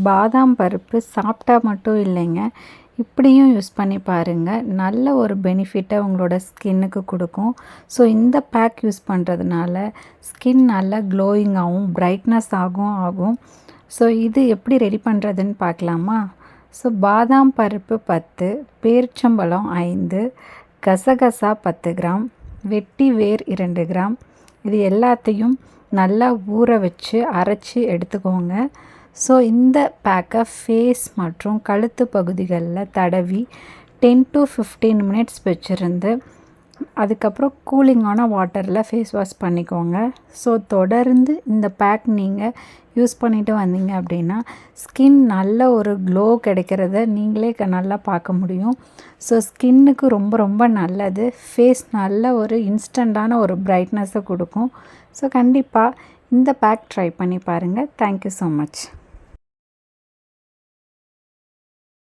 பாதாம் பருப்பு சாப்பிட்டா மட்டும் இல்லைங்க, இப்படியும் யூஸ் பண்ணி பாருங்கள். நல்ல ஒரு பெனிஃபிட்டை உங்களோட ஸ்கின்னுக்கு கொடுக்கும். ஸோ இந்த பேக் யூஸ் பண்ணுறதுனால ஸ்கின் நல்லா க்ளோயிங்காகவும் பிரைட்னஸ் ஆகும். ஸோ இது எப்படி ரெடி பண்ணுறதுன்னு பார்க்கலாமா? ஸோ பாதாம் பருப்பு 10, பேரிச்சம்பழம் 5, கசகசா 10 கிராம், வெட்டி வேர் 2 கிராம், இது எல்லாத்தையும் நல்லா ஊற வச்சு அரைச்சி எடுத்துக்கோங்க. ஸோ இந்த பேக்கை ஃபேஸ் மற்றும் கழுத்து பகுதிகளில் தடவி 10 to 15 மினிட்ஸ் வச்சுருந்து அதுக்கப்புறம் கூலிங்கான வாட்டரில் ஃபேஸ் வாஷ் பண்ணிக்கோங்க. ஸோ தொடர்ந்து இந்த பேக் நீங்கள் யூஸ் பண்ணிட்டு வந்தீங்க அப்படின்னா ஸ்கின் நல்ல ஒரு க்ளோ கிடைக்கிறத நீங்களே நல்லா பார்க்க முடியும். ஸோ ஸ்கின்னுக்கு ரொம்ப ரொம்ப நல்லது. ஃபேஸ் நல்ல ஒரு இன்ஸ்டண்ட்டான ஒரு பிரைட்னஸை கொடுக்கும். ஸோ கண்டிப்பாக இந்த பேக் ட்ரை பண்ணி பாருங்கள். Thank you so much.